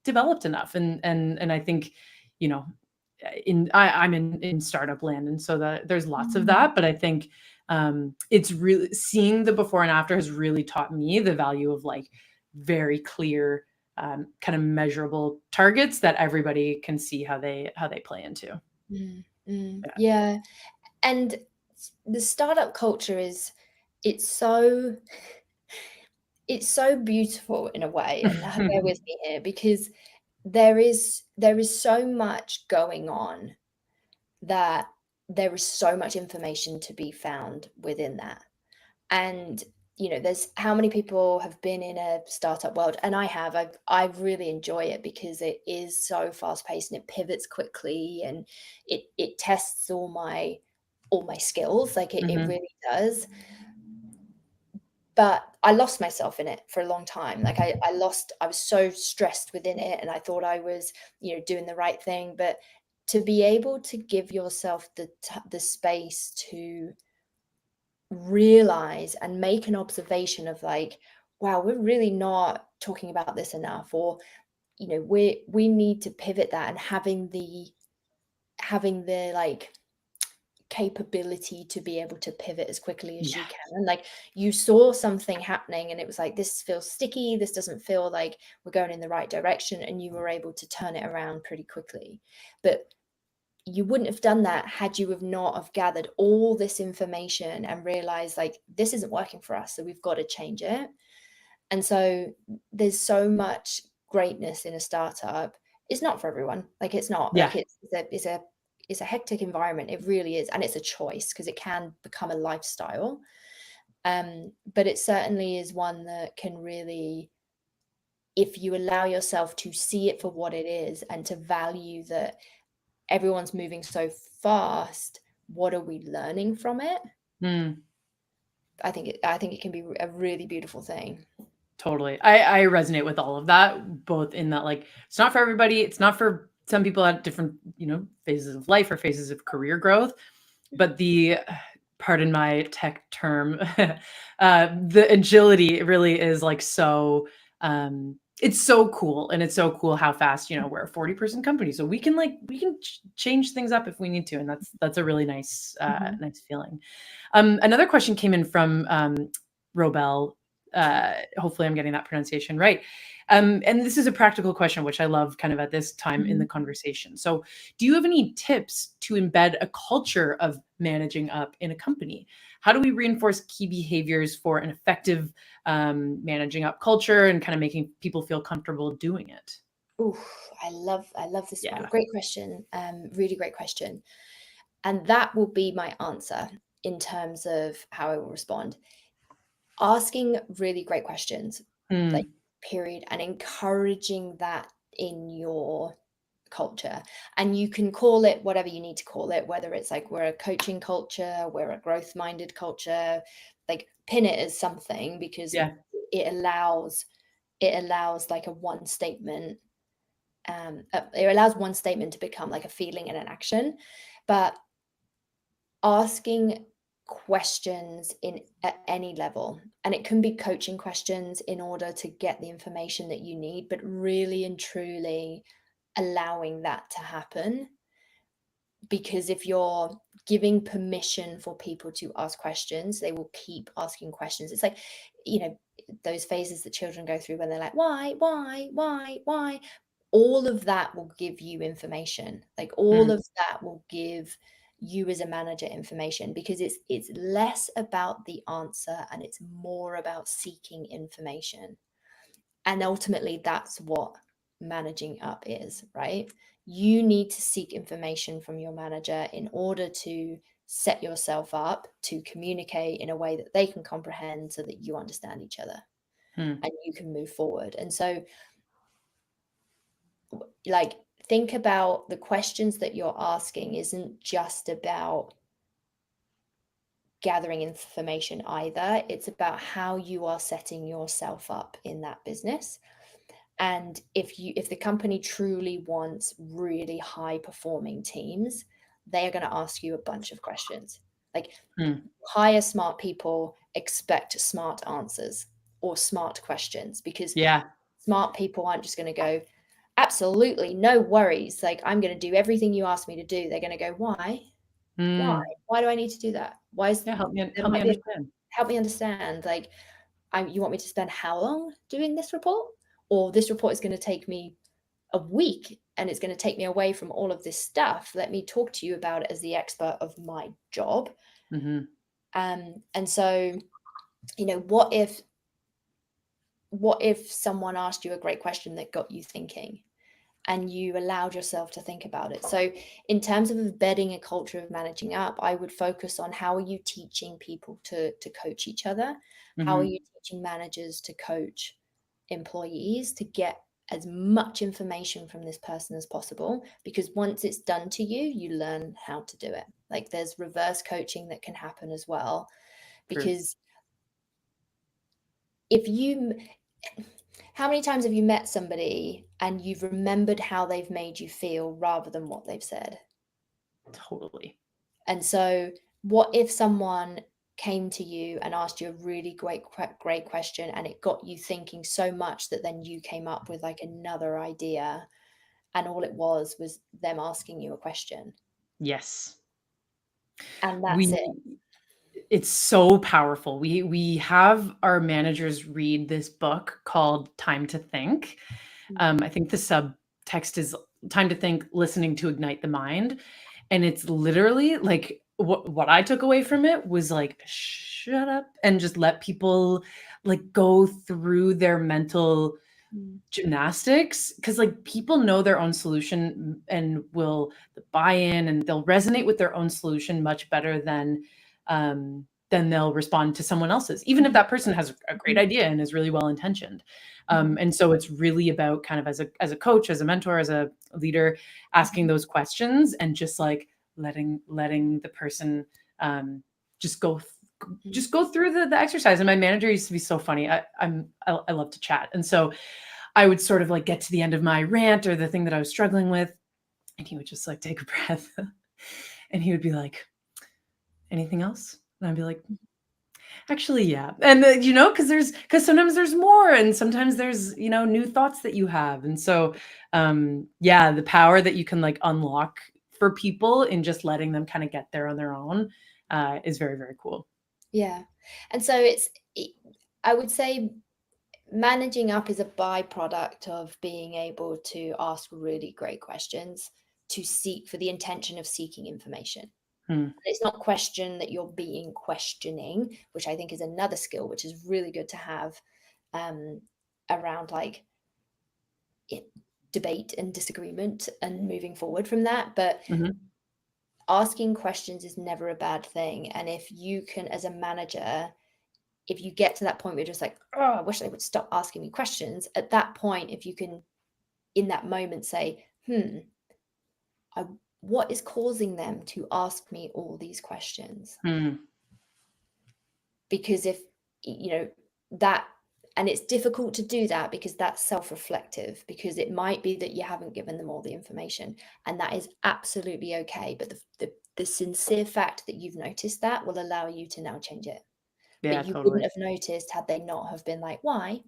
developed enough. And I think I'm in startup land, and so that there's lots of that. But I think it's really, seeing the before and after has really taught me the value of like very clear kind of measurable targets that everybody can see how they play into. Yeah. And the startup culture it's so beautiful in a way, and bear with me here, because there is so much going on that there is so much information to be found within that. And there's how many people have been in a startup world, and I really enjoy it because it is so fast paced and it pivots quickly, and it tests all my skills, like it really does. But I lost myself in it for a long time. Like I was so stressed within it, and I thought I was, doing the right thing. But to be able to give yourself the space to realize and make an observation of like, wow, we're really not talking about this enough, or we need to pivot that, and having the like capability to be able to pivot as quickly as you can. And like, you saw something happening and it was like, this feels sticky, this doesn't feel like we're going in the right direction, and you were able to turn it around pretty quickly. But you wouldn't have done that had you have not have gathered all this information and realized like, this isn't working for us, so we've got to change it. And so there's so much greatness in a startup. It's not for everyone. Like, it's not like it's a hectic environment. It really is. And it's a choice, because it can become a lifestyle. But it certainly is one that can really, if you allow yourself to see it for what it is and to value that everyone's moving so fast, what are we learning from it? I think it can be a really beautiful thing. Totally. I resonate with all of that, both in that like, it's not for everybody. It's not for some people at different, phases of life or phases of career growth. But pardon my tech term, the agility really is like so it's so cool, and it's so cool how fast, we're a 40-person company, so we can change things up if we need to, and that's a really nice nice feeling. Another question came in from Robel. Hopefully I'm getting that pronunciation right. And this is a practical question, which I love kind of at this time in the conversation. So do you have any tips to embed a culture of managing up in a company? How do we reinforce key behaviors for an effective managing up culture and kind of making people feel comfortable doing it? Ooh, I love this one. Yeah. Great question. Really great question. And that will be my answer in terms of how I will respond. Asking really great questions, like Mm, period, and encouraging that in your culture. And you can call it whatever you need to call it, whether it's like we're a coaching culture, we're a growth-minded culture, like pin it as something, because yeah. it allows like a one statement. It allows one statement to become like a feeling and an action. But asking questions at any level, and it can be coaching questions in order to get the information that you need, but really and truly allowing that to happen. Because if you're giving permission for people to ask questions, they will keep asking questions. It's like, those phases that children go through when they're like, why? All of that will give you information. Like all Mm, of that will give you as a manager information, because it's less about the answer and it's more about seeking information. And ultimately that's what managing up is, right? You need to seek information from your manager in order to set yourself up to communicate in a way that they can comprehend, so that you understand each other mm, and you can move forward. And so, like, think about the questions that you're asking isn't just about gathering information either. It's about how you are setting yourself up in that business. And if the company truly wants really high performing teams, they are going to ask you a bunch of questions. Like, mm. hire smart people, expect smart answers or smart questions, because Yeah. smart people aren't just going to go, absolutely, no worries, like I'm going to do everything you asked me to do. They're going to go, why? Mm. Why do I need to do that? Why is Yeah. there Help me might be understand. help me understand, like, you want me to spend how long doing this report? Or this report is going to take me a week and it's going to take me away from all of this stuff. Let me talk to you about it as the expert of my job. Hmm. And so, what if someone asked you a great question that got you thinking, and you allowed yourself to think about it? So in terms of embedding a culture of managing up, I would focus on, how are you teaching people to coach each other? How are Hmm. you teaching managers to coach employees to get as much information from this person as possible? Because once it's done to you, you learn how to do it. Like, there's reverse coaching that can happen as well. True. Because if you how many times have you met somebody and you've remembered how they've made you feel rather than what they've said? Totally. And so, what if someone came to you and asked you a really great question, and it got you thinking so much that then you came up with like another idea, and all it was them asking you a question, Yes. and that's it. We It's so powerful. We have our managers read this book called Time to Think. I think the subtext is Time to Think, Listening to Ignite the Mind. And it's literally like what I took away from it was like, shut up and just let people like go through their mental Mm, gymnastics, because like people know their own solution and will buy in, and they'll resonate with their own solution much better than they'll respond to someone else's, even if that person has a great mm, idea and is really well intentioned. mhm, And so it's really about kind of as a coach, as a mentor, as a leader, asking mhm, those questions and just like letting the person um, just go mhm, just go through the exercise. And my manager used to be so funny. I love to chat, and so I would sort of like get to the end of my rant or the thing that I was struggling with, and he would just like take a breath and he would be like, anything else? And I'd be like, Actually, yeah. And because sometimes there's more and sometimes there's, new thoughts that you have. And so, yeah, the power that you can like unlock for people in just letting them kind of get there on their own, is very, very cool. Yeah. And so I would say managing up is a byproduct of being able to ask really great questions to seek for the intention of seeking information. Hmm. It's not question that you're being questioning, which I think is another skill, which is really good to have around like debate and disagreement and moving forward from that. But Mhm. asking questions is never a bad thing. And if you can, as a manager, if you get to that point where you're just like, oh, I wish they would stop asking me questions, at that point, if you can, in that moment, say, what is causing them to ask me all these questions? Hmm. Because if, that, and it's difficult to do that because that's self-reflective, because it might be that you haven't given them all the information, and that is absolutely okay. But the sincere fact that you've noticed that will allow you to now change it. But Yeah, you wouldn't totally. have noticed had they not have been like, why?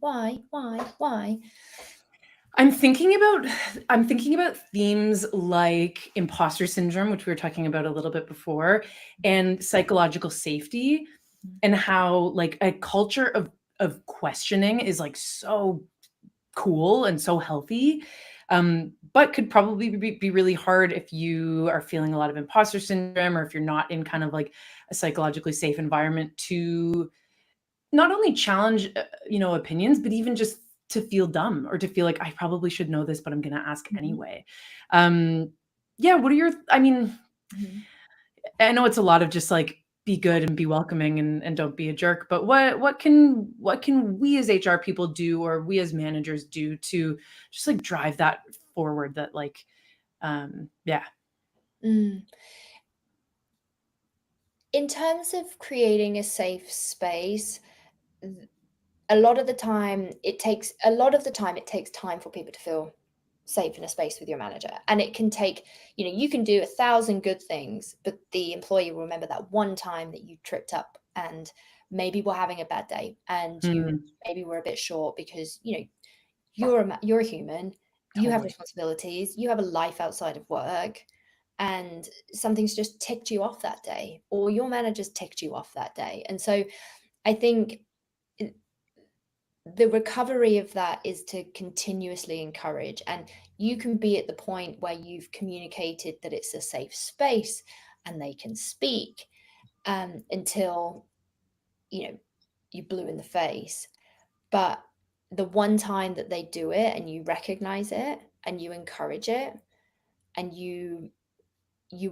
I'm thinking about themes like imposter syndrome, which we were talking about a little bit before, and psychological safety, and how like a culture of questioning is like so cool and so healthy, but could probably be really hard if you are feeling a lot of imposter syndrome, or if you're not in kind of like a psychologically safe environment to not only challenge, opinions, but even just to feel dumb or to feel like I probably should know this, but I'm going to ask Mhm. anyway. Um, yeah. I mean, Mhm. I know it's a lot of just like be good and be welcoming and don't be a jerk, but what can we as HR people do, or we as managers do to just like drive that forward, that like, yeah. Mm. In terms of creating a safe space, a lot of the time it takes time for people to feel safe in a space with your manager. And it can take, you can do 1,000 good things, but the employee will remember that one time that you tripped up and maybe were having a bad day, and you Mm, maybe were a bit short because, you're a human, you have totally. responsibilities, you have a life outside of work, and something's just ticked you off that day, or your manager's ticked you off that day. And so I think the recovery of that is to continuously encourage, and you can be at the point where you've communicated that it's a safe space and they can speak, until you blew in the face. But the one time that they do it and you recognize it and you encourage it, and you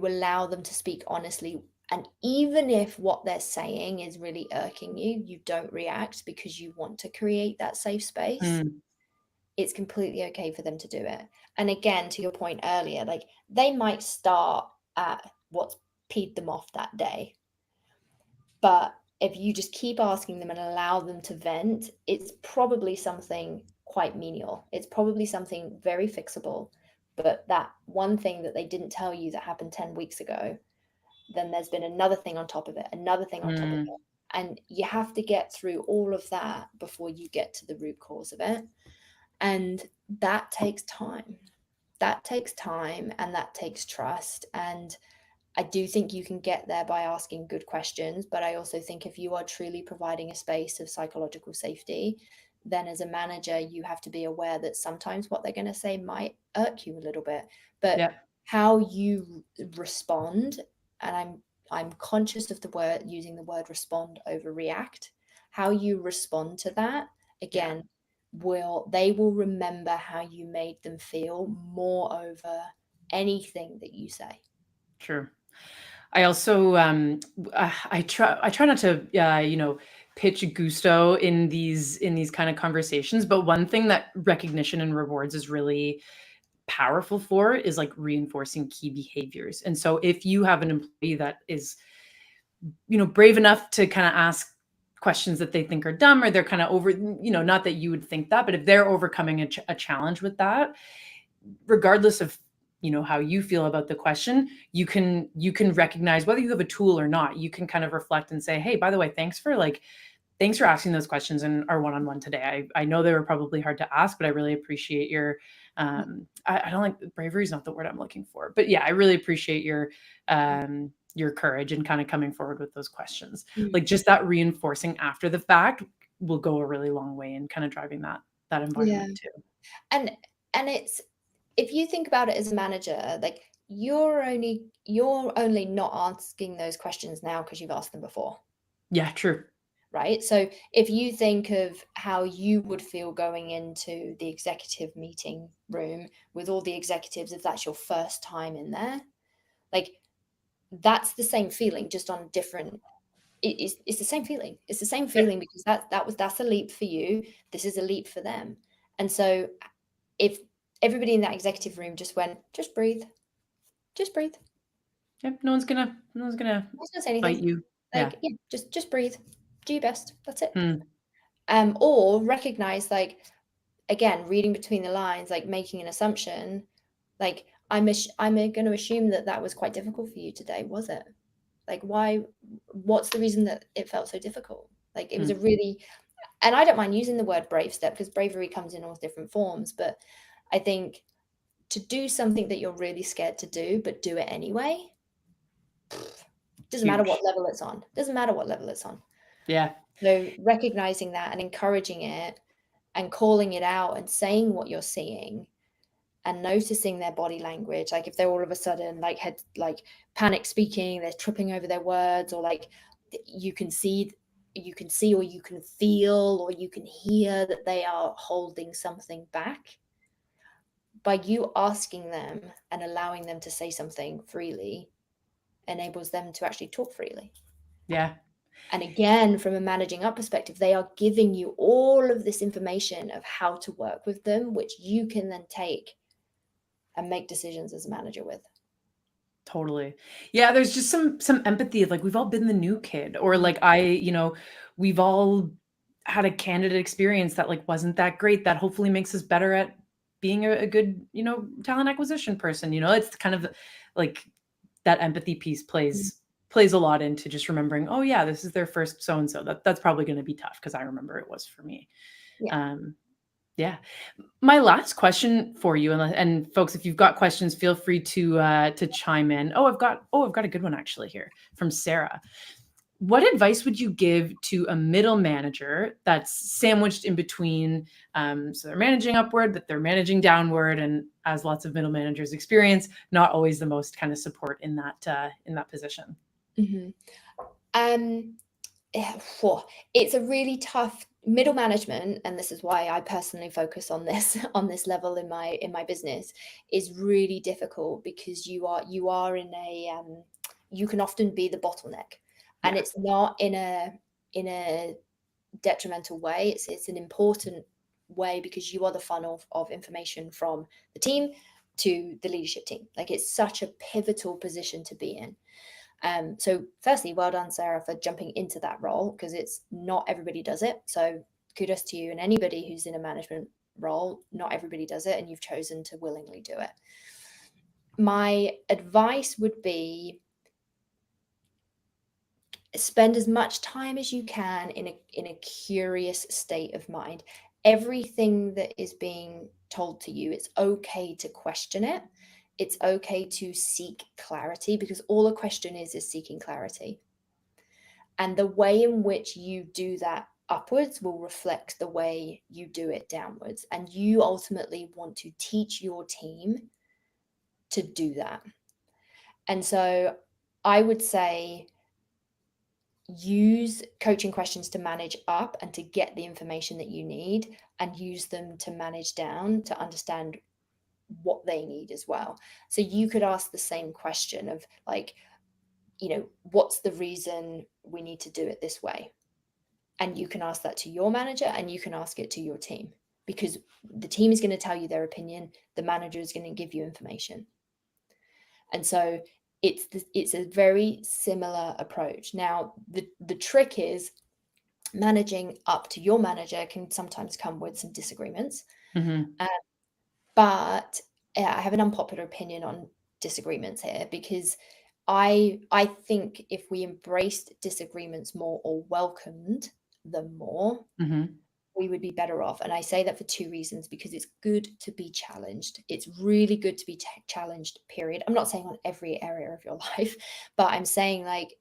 allow them to speak honestly, and even if what they're saying is really irking you, you don't react because you want to create that safe space. Mm, It's completely okay for them to do it. And again, to your point earlier, like they might start at what's peed them off that day. But if you just keep asking them and allow them to vent, it's probably something quite menial. It's probably something very fixable. But that one thing that they didn't tell you that happened 10 weeks ago, then there's been another thing on top of it, another thing on top of mm, it. And you have to get through all of that before you get to the root cause of it. And that takes time. That takes time and that takes trust. And I do think you can get there by asking good questions. But I also think if you are truly providing a space of psychological safety, then as a manager, you have to be aware that sometimes what they're going to say might irk you a little bit. But yeah, how you respond, and I'm conscious of the word, using the word respond over react, how you respond to that, yeah, again, they will remember how you made them feel more over anything that you say. sure. I also, I try not to, pitch Guusto in these kind of conversations, but one thing that recognition and rewards is really powerful for is like reinforcing key behaviors. And so if you have an employee that is, brave enough to kind of ask questions that they think are dumb, or they're kind of over, not that you would think that, but if they're overcoming a challenge with that, regardless of how you feel about the question, you can recognize whether you have a tool or not. You can kind of reflect and say, hey, by the way, thanks for asking those questions in our one-on-one today. I know they were probably hard to ask, but I really appreciate your I don't like, bravery is not the word I'm looking for, but yeah, I really appreciate your courage and kind of coming forward with those questions. Like, just that reinforcing after the fact will go a really long way in kind of driving that Yeah. environment too. And it's, if you think about it as a manager, like you're only not asking those questions now because you've asked them before. Yeah, true. Right? So if you think of how you would feel going into the executive meeting room with all the executives, if that's your first time in there, like that's the same feeling, just on different. It's the same feeling. It's the same feeling because that's a leap for you. This is a leap for them. And so if everybody in that executive room just went, just breathe, just breathe. Yep, no one's gonna No one's gonna say fight anything. you. Yeah. Like, yeah, just breathe. Do your best. That's it. Hmm. Or recognize, like, again, reading between the lines, like making an assumption, like I'm going to assume that was quite difficult for you today, was it? Like, why? What's the reason that it felt so difficult? Like, it was a really, and I don't mind using the word brave step because bravery comes in all different forms, but I think to do something that you're really scared to do, but do it anyway, doesn't matter what Huge. level it's on. Doesn't matter what level it's on. Yeah. So recognizing that and encouraging it and calling it out and saying what you're seeing and noticing their body language, like if they're all of a sudden like panic speaking, they're tripping over their words, or like you can see or you can feel or you can hear that they are holding something back. By you asking them and allowing them to say something freely enables them to actually talk freely. Yeah. And again, from a managing up perspective, they are giving you all of this information of how to work with them, which you can then take and make decisions as a manager with. Totally. Yeah, there's just some empathy of, like, we've all been the new kid, or like we've all had a candidate experience that, like, wasn't that great, that hopefully makes us better at being a good, talent acquisition person. It's kind of like that empathy piece plays a lot into just remembering, oh yeah, this is their first so and so. That's probably going to be tough because I remember it was for me. Yeah. Yeah. My last question for you, and folks, if you've got questions, feel free to chime in. I've got a good one actually here from Sarah. What advice would you give to a middle manager that's sandwiched in between? So they're managing upward, but they're managing downward, and as lots of middle managers experience, not always the most kind of support in that position. Mm-hmm. It's a really tough middle management, and this is why I personally focus on this on this level in my business, is really difficult because you are in a you can often be the bottleneck, and Yeah. it's not in a detrimental way. It's an important way because you are the funnel of information from the team to the leadership team. Like, it's such a pivotal position to be in. So firstly, well done, Sarah, for jumping into that role, because it's not everybody does it. So kudos to you, and anybody who's in a management role, not everybody does it, and you've chosen to willingly do it. My advice would be spend as much time as you can in a curious state of mind. Everything that is being told to you, it's okay to question it. It's okay to seek clarity, because all a question is seeking clarity. And the way in which you do that upwards will reflect the way you do it downwards. And you ultimately want to teach your team to do that. And so I would say use coaching questions to manage up and to get the information that you need, and use them to manage down to understand what they need as well. So you could ask the same question of, like, what's the reason we need to do it this way? And you can ask that to your manager, and you can ask it to your team, because the team is going to tell you their opinion. The manager is going to give you information. And so it's a very similar approach. Now, the trick is managing up to your manager can sometimes come with some disagreements. Mm-hmm. But I have an unpopular opinion on disagreements here, because I think if we embraced disagreements more or welcomed them more, Mm-hmm. we would be better off. And I say that for two reasons: because it's good to be challenged. It's really good to be challenged, period. I'm not saying on every area of your life, but I'm saying, like,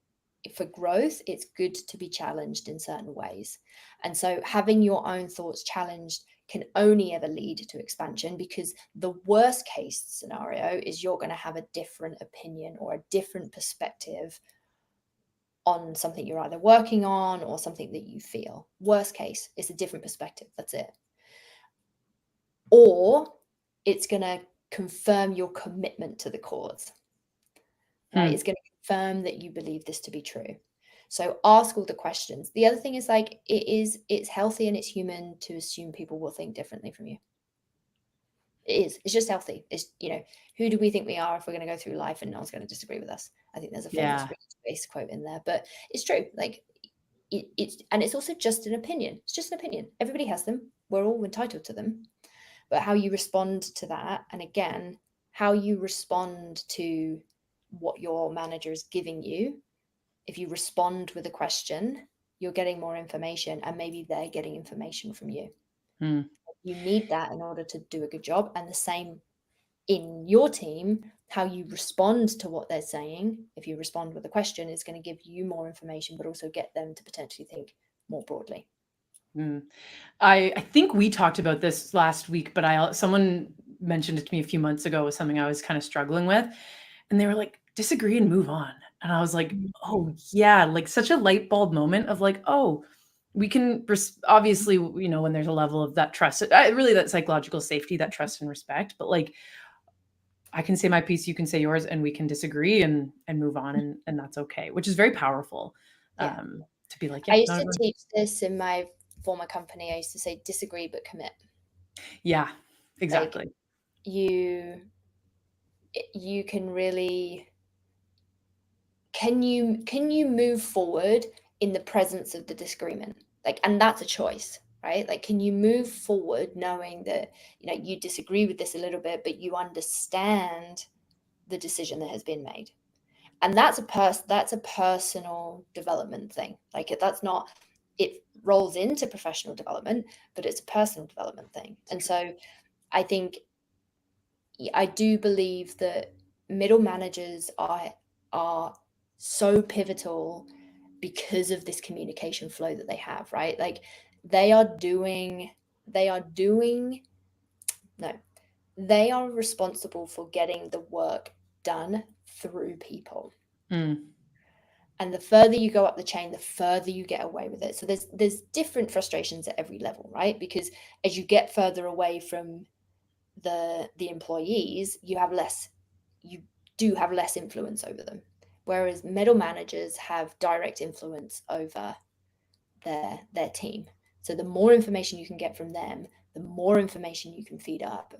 for growth, it's good to be challenged in certain ways. And so having your own thoughts challenged can only ever lead to expansion, because the worst case scenario is you're going to have a different opinion or a different perspective on something you're either working on or something that you feel. Worst case, it's a different perspective. That's it. Or it's going to confirm your commitment to the cause, right? It's going to confirm that you believe this to be true. So ask all the questions. The other thing is, like, it's healthy and it's human to assume people will think differently from you. It's just healthy. It's, who do we think we are if we're going to go through life and no one's going to disagree with us? I think there's a famous race quote in there, but it's true. Like, it's also just an opinion. It's just an opinion. Everybody has them. We're all entitled to them. But how you respond to that, and again, how you respond to what your manager is giving you. If you respond with a question, you're getting more information, and maybe they're getting information from you. Mm. You need that in order to do a good job. And the same in your team, how you respond to what they're saying. If you respond with a question, it's going to give you more information, but also get them to potentially think more broadly. Mm. I think we talked about this last week, but someone mentioned it to me a few months ago as something I was kind of struggling with, and they were like, disagree and move on. And I was like, oh yeah, like such a light bulb moment of like, oh, we can obviously, when there's a level of that trust, really that psychological safety, that trust and respect, but like, I can say my piece, you can say yours, and we can disagree and move on, and that's okay, which is very powerful. Yeah. To be like, I yeah, used not to everyone. teach this in my former company. I used to say, disagree but commit. Yeah, Like, exactly. you can really, can you move forward in the presence of the disagreement? Like, and that's a choice, right? Like, can you move forward knowing that, you disagree with this a little bit, but you understand the decision that has been made? And that's a personal development thing. Like, that's not, it rolls into professional development, but it's a personal development thing. And so I think, I do believe that middle managers are so pivotal because of this communication flow that they have, right? Like, they are responsible for getting the work done through people. Mm. And the further you go up the chain, the further you get away with it. So there's different frustrations at every level, right? Because as you get further away from the employees, you do have less influence over them. Whereas middle managers have direct influence over their team. So the more information you can get from them, the more information you can feed up.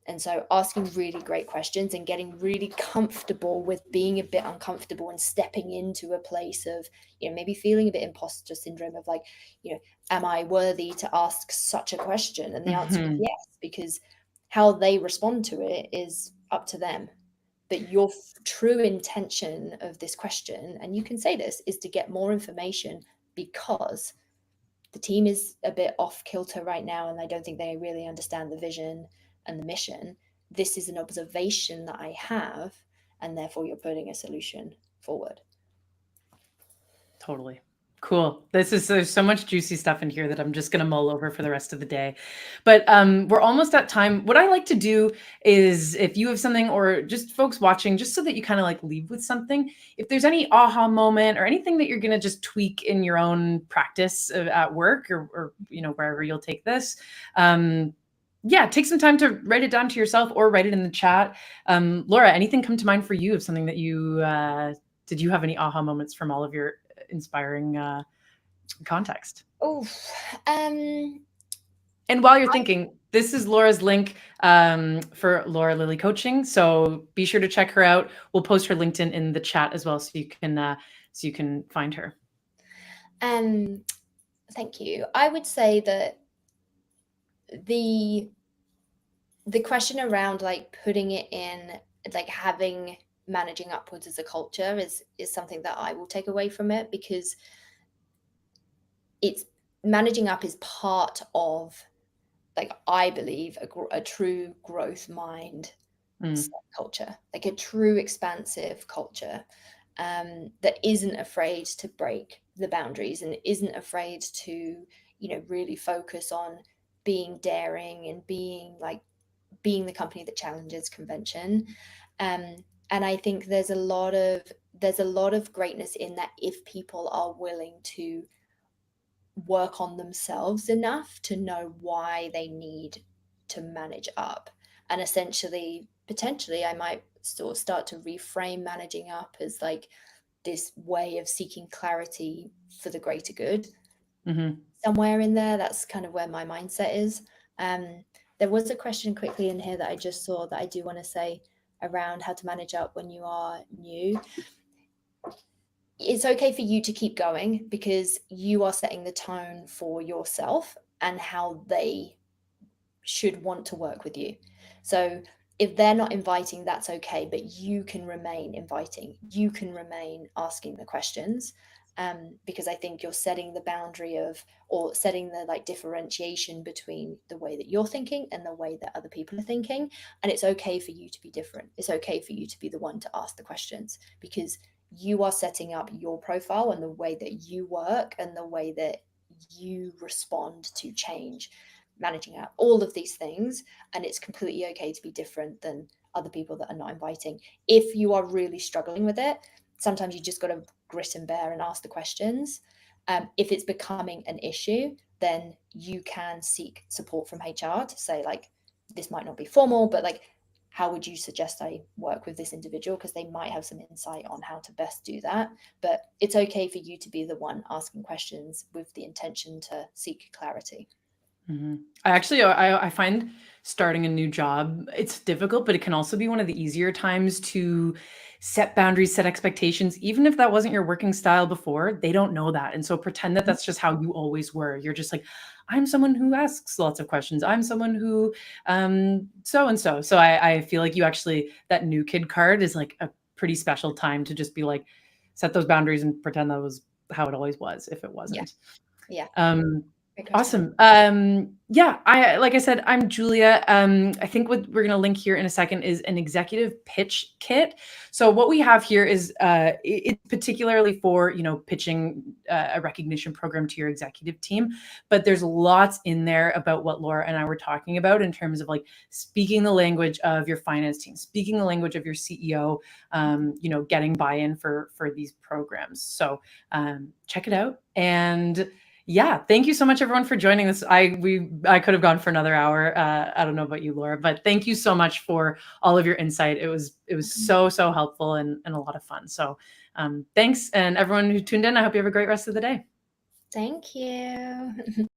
And so asking really great questions and getting really comfortable with being a bit uncomfortable and stepping into a place of, maybe feeling a bit imposter syndrome of like, am I worthy to ask such a question? And the answer is yes, because how they respond to it is up to them. But your true intention of this question, and you can say this, is to get more information because the team is a bit off kilter right now and I don't think they really understand the vision and the mission. This is an observation that I have, and therefore you're putting a solution forward. Totally. Cool. There's so much juicy stuff in here that I'm just going to mull over for the rest of the day. But we're almost at time. What I like to do is, if you have something, or just folks watching, just so that you kind of like leave with something, if there's any aha moment or anything that you're going to just tweak in your own practice at work, or wherever you'll take this, yeah, take some time to write it down to yourself or write it in the chat. Laura, anything come to mind for you of something that you did you have any aha moments from all of your inspiring context? Oh, and while you're thinking, this is Laura's link for Laura Lillie Coaching, so be sure to check her out. We'll post her LinkedIn in the chat as well, so you can find her. Thank you. I would say that the the question around like putting it in, like having managing upwards as a culture is something that I will take away from it, because it's managing up is part of, like, I believe a true growth mind culture, like a true expansive culture, that isn't afraid to break the boundaries and isn't afraid to, really focus on being daring and being the company that challenges convention. And I think there's a lot of greatness in that, if people are willing to work on themselves enough to know why they need to manage up. And essentially, potentially, I might sort of start to reframe managing up as like this way of seeking clarity for the greater good. Somewhere in there, that's kind of where my mindset is. There was a question quickly in here that I just saw that I do want to say around how to manage up when you are new. It's okay for you to keep going, because you are setting the tone for yourself and how they should want to work with you. So if they're not inviting, that's okay, but you can remain inviting. You can remain asking the questions, because I think you're setting the boundary of, or setting the like differentiation between the way that you're thinking and the way that other people are thinking. And it's okay for you to be different. It's okay for you to be the one to ask the questions, because you are setting up your profile and the way that you work and the way that you respond to change, managing out all of these things. And it's completely okay to be different than other people that are not inviting. If you are really struggling with it, sometimes you just got to grit and bear and ask the questions. If it's becoming an issue, then you can seek support from HR to say, like, this might not be formal, but like, how would you suggest I work with this individual? Because they might have some insight on how to best do that. But it's okay for you to be the one asking questions with the intention to seek clarity. I find starting a new job, it's difficult, but it can also be one of the easier times to set boundaries, set expectations. Even if that wasn't your working style before, they don't know that. And so pretend that that's just how you always were. You're just like, I'm someone who asks lots of questions. I'm someone who, so and so. So I feel like you actually, that new kid card is like a pretty special time to just be like, set those boundaries and pretend that was how it always was, if it wasn't. Yeah. Awesome. Yeah, like I said, I'm Julia. I think what we're going to link here in a second is an executive pitch kit. So what we have here is it's particularly for, pitching a recognition program to your executive team, but there's lots in there about what Laura and I were talking about in terms of like speaking the language of your finance team, speaking the language of your CEO, getting buy-in for these programs. So check it out. And yeah, thank you so much, everyone, for joining this. I could have gone for another hour. I don't know about you, Laura, but thank you so much for all of your insight. It was so helpful and a lot of fun. So thanks, and everyone who tuned in. I hope you have a great rest of the day. Thank you.